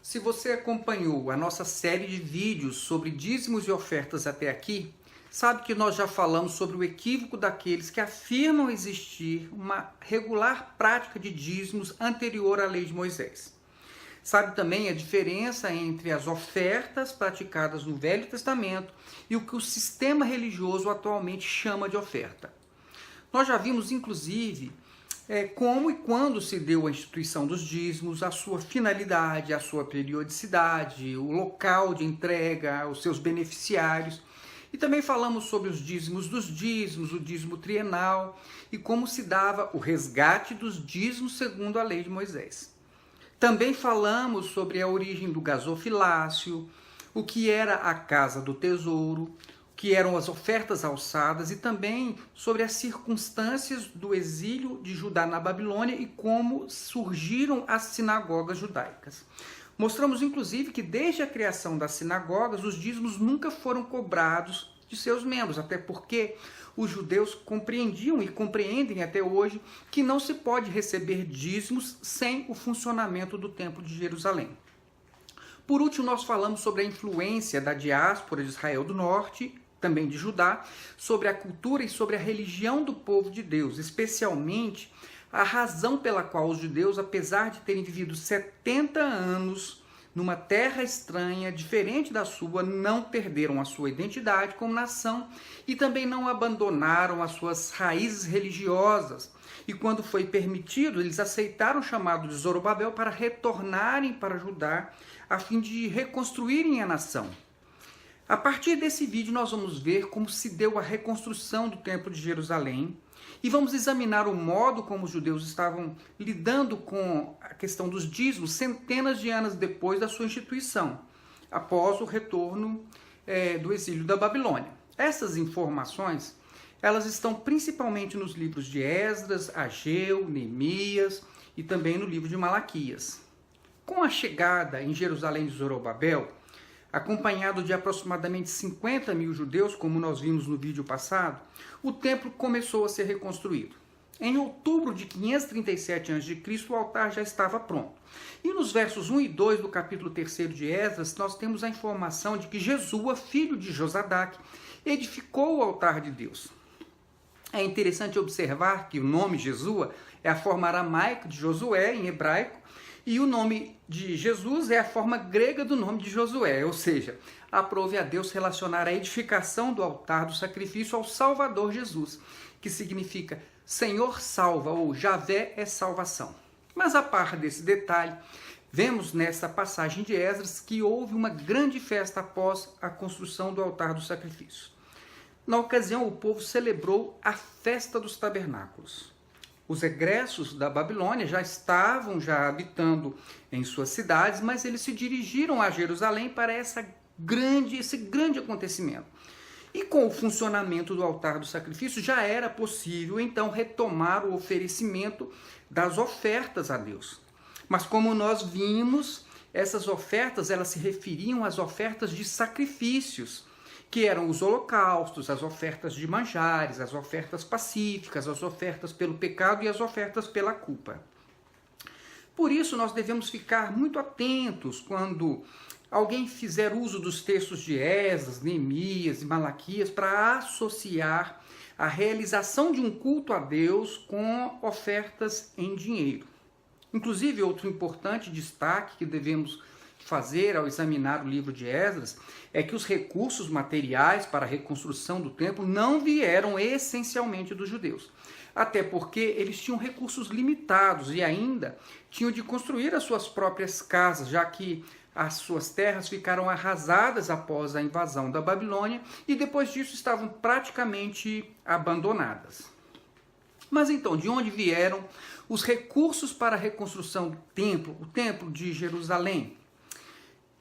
Se você acompanhou a nossa série de vídeos sobre dízimos e ofertas até aqui, sabe que nós já falamos sobre o equívoco daqueles que afirmam existir uma regular prática de dízimos anterior à lei de Moisés. Sabe também a diferença entre as ofertas praticadas no Velho Testamento e o que o sistema religioso atualmente chama de oferta. Nós já vimos, inclusive, como e quando se deu a instituição dos dízimos, a sua finalidade, a sua periodicidade, o local de entrega, os seus beneficiários. E também falamos sobre os dízimos dos dízimos, o dízimo trienal e como se dava o resgate dos dízimos segundo a lei de Moisés. Também falamos sobre a origem do gasofilácio, o que era a casa do tesouro, o que eram as ofertas alçadas e também sobre as circunstâncias do exílio de Judá na Babilônia e como surgiram as sinagogas judaicas. Mostramos, inclusive, que desde a criação das sinagogas, os dízimos nunca foram cobrados de seus membros, até porque os judeus compreendiam e compreendem até hoje que não se pode receber dízimos sem o funcionamento do Templo de Jerusalém. Por último, nós falamos sobre a influência da diáspora de Israel do Norte, também de Judá, sobre a cultura e sobre a religião do povo de Deus, especialmente a razão pela qual os judeus, apesar de terem vivido 70 anos numa terra estranha, diferente da sua, não perderam a sua identidade como nação e também não abandonaram as suas raízes religiosas. E quando foi permitido, eles aceitaram o chamado de Zorobabel para retornarem para Judá, a fim de reconstruírem a nação. A partir desse vídeo nós vamos ver como se deu a reconstrução do Templo de Jerusalém e vamos examinar o modo como os judeus estavam lidando com a questão dos dízimos centenas de anos depois da sua instituição, após o retorno do exílio da Babilônia. Essas informações, elas estão principalmente nos livros de Esdras, Ageu, Neemias e também no livro de Malaquias. Com a chegada em Jerusalém de Zorobabel, acompanhado de aproximadamente 50 mil judeus, como nós vimos no vídeo passado, o templo começou a ser reconstruído. Em outubro de 537 a.C., o altar já estava pronto. E nos versos 1 e 2 do capítulo 3 de Esdras, nós temos a informação de que Jesua, filho de Josadaque, edificou o altar de Deus. É interessante observar que o nome Jesua é a forma aramaica de Josué, em hebraico, e o nome de Jesus é a forma grega do nome de Josué, ou seja, aprove a Deus relacionar a edificação do altar do sacrifício ao Salvador Jesus, que significa Senhor salva ou Javé é salvação. Mas a par desse detalhe, vemos nesta passagem de Esdras que houve uma grande festa após a construção do altar do sacrifício. Na ocasião, o povo celebrou a festa dos tabernáculos. Os egressos da Babilônia já estavam habitando em suas cidades, mas eles se dirigiram a Jerusalém para esse grande acontecimento. E com o funcionamento do altar do sacrifício, já era possível, então, retomar o oferecimento das ofertas a Deus. Mas como nós vimos, essas ofertas elas se referiam às ofertas de sacrifícios, que eram os holocaustos, as ofertas de manjares, as ofertas pacíficas, as ofertas pelo pecado e as ofertas pela culpa. Por isso, nós devemos ficar muito atentos quando alguém fizer uso dos textos de Esdras, Neemias e Malaquias para associar a realização de um culto a Deus com ofertas em dinheiro. Inclusive, outro importante destaque que devemos fazer ao examinar o livro de Esdras é que os recursos materiais para a reconstrução do templo não vieram essencialmente dos judeus, até porque eles tinham recursos limitados e ainda tinham de construir as suas próprias casas, já que as suas terras ficaram arrasadas após a invasão da Babilônia e depois disso estavam praticamente abandonadas. Mas então, de onde vieram os recursos para a reconstrução do templo, o templo de Jerusalém?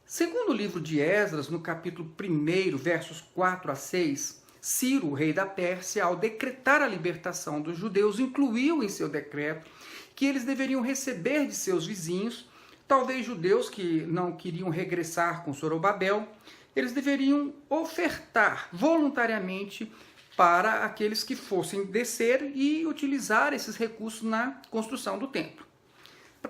Segundo o livro de Esdras, no capítulo 1, versos 4 a 6, Ciro, o rei da Pérsia, ao decretar a libertação dos judeus, incluiu em seu decreto que eles deveriam receber de seus vizinhos, talvez judeus que não queriam regressar com Zorobabel, eles deveriam ofertar voluntariamente para aqueles que fossem descer e utilizar esses recursos na construção do templo.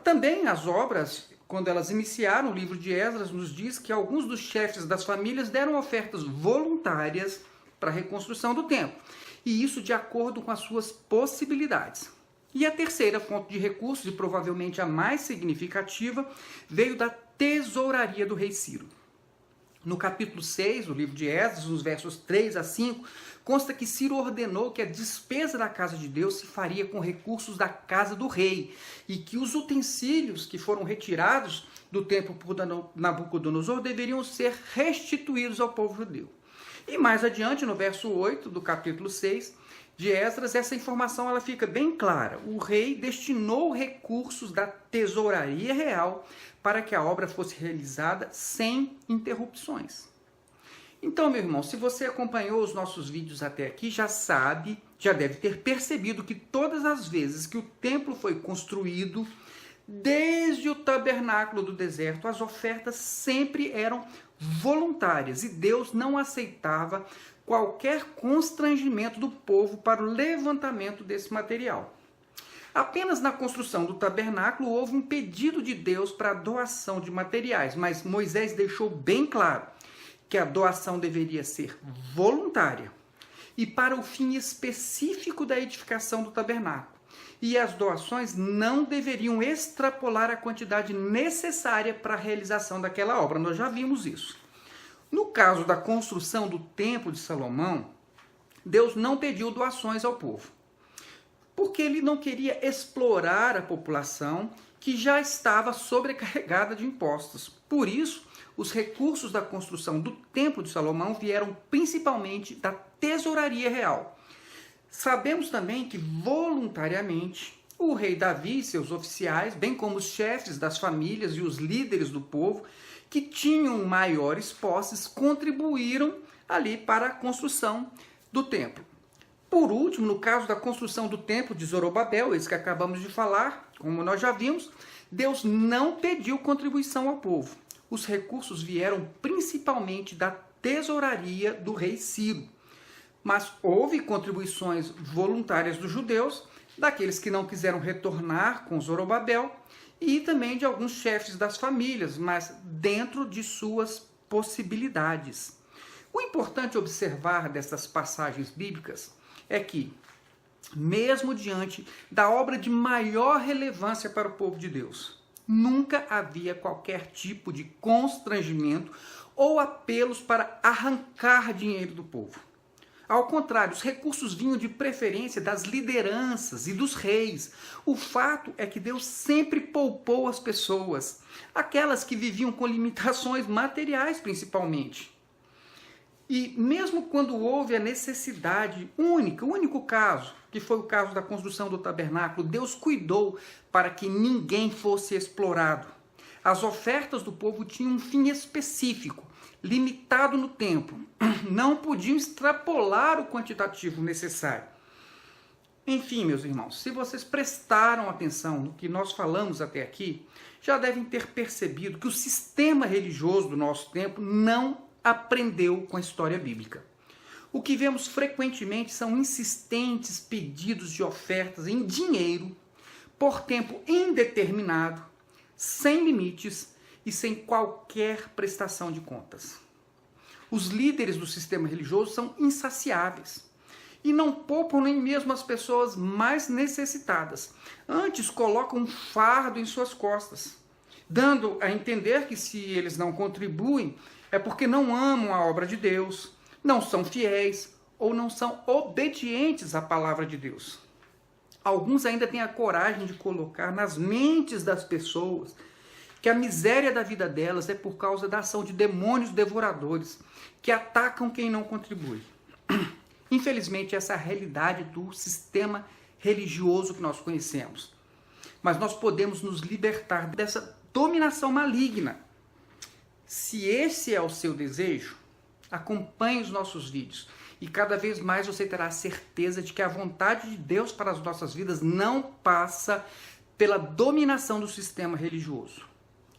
Também as obras quando elas iniciaram o livro de Esdras, nos diz que alguns dos chefes das famílias deram ofertas voluntárias para a reconstrução do templo, e isso de acordo com as suas possibilidades. E a terceira fonte de recursos, e provavelmente a mais significativa, veio da tesouraria do rei Ciro. No capítulo 6 do livro de Esdras, nos versos 3 a 5, consta que Ciro ordenou que a despesa da casa de Deus se faria com recursos da casa do rei e que os utensílios que foram retirados do templo por Nabucodonosor deveriam ser restituídos ao povo judeu. E mais adiante, no verso 8 do capítulo 6 de Esdras, essa informação ela fica bem clara. O rei destinou recursos da tesouraria real para que a obra fosse realizada sem interrupções. Então, meu irmão, se você acompanhou os nossos vídeos até aqui, já deve ter percebido que todas as vezes que o templo foi construído, desde o tabernáculo do deserto, as ofertas sempre eram voluntárias e Deus não aceitava qualquer constrangimento do povo para o levantamento desse material. Apenas na construção do tabernáculo houve um pedido de Deus para a doação de materiais, mas Moisés deixou bem claro que a doação deveria ser voluntária e para o fim específico da edificação do tabernáculo. E as doações não deveriam extrapolar a quantidade necessária para a realização daquela obra. Nós já vimos isso. No caso da construção do Templo de Salomão, Deus não pediu doações ao povo, porque ele não queria explorar a população que já estava sobrecarregada de impostos. Por isso, os recursos da construção do Templo de Salomão vieram principalmente da tesouraria real. Sabemos também que, voluntariamente, o rei Davi e seus oficiais, bem como os chefes das famílias e os líderes do povo, que tinham maiores posses, contribuíram ali para a construção do templo. Por último, no caso da construção do templo de Zorobabel, esse que acabamos de falar, como nós já vimos, Deus não pediu contribuição ao povo. Os recursos vieram principalmente da tesouraria do rei Ciro. Mas houve contribuições voluntárias dos judeus, daqueles que não quiseram retornar com Zorobabel, e também de alguns chefes das famílias, mas dentro de suas possibilidades. O importante observar dessas passagens bíblicas é que, mesmo diante da obra de maior relevância para o povo de Deus, nunca havia qualquer tipo de constrangimento ou apelos para arrancar dinheiro do povo. Ao contrário, os recursos vinham de preferência das lideranças e dos reis. O fato é que Deus sempre poupou as pessoas, aquelas que viviam com limitações materiais principalmente. E mesmo quando houve a necessidade única, o único caso, que foi o caso da construção do tabernáculo, Deus cuidou para que ninguém fosse explorado. As ofertas do povo tinham um fim específico, limitado no tempo. Não podiam extrapolar o quantitativo necessário. Enfim, meus irmãos, se vocês prestaram atenção no que nós falamos até aqui, já devem ter percebido que o sistema religioso do nosso tempo não aprendeu com a história bíblica. O que vemos frequentemente são insistentes pedidos de ofertas em dinheiro, por tempo indeterminado, sem limites e sem qualquer prestação de contas. Os líderes do sistema religioso são insaciáveis e não poupam nem mesmo as pessoas mais necessitadas. Antes colocam um fardo em suas costas, dando a entender que se eles não contribuem é porque não amam a obra de Deus, não são fiéis ou não são obedientes à palavra de Deus. Alguns ainda têm a coragem de colocar nas mentes das pessoas que a miséria da vida delas é por causa da ação de demônios devoradores que atacam quem não contribui. Infelizmente, essa é a realidade do sistema religioso que nós conhecemos. Mas nós podemos nos libertar dessa dominação maligna. Se esse é o seu desejo, acompanhe os nossos vídeos e cada vez mais você terá a certeza de que a vontade de Deus para as nossas vidas não passa pela dominação do sistema religioso.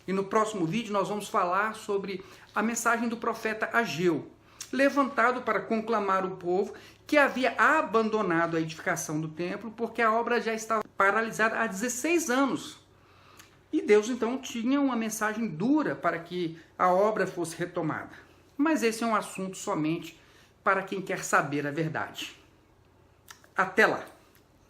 E no próximo vídeo nós vamos falar sobre a mensagem do profeta Ageu, levantado para conclamar o povo que havia abandonado a edificação do templo porque a obra já estava paralisada há 16 anos. E Deus então tinha uma mensagem dura para que a obra fosse retomada. Mas esse é um assunto somente para quem quer saber a verdade. Até lá!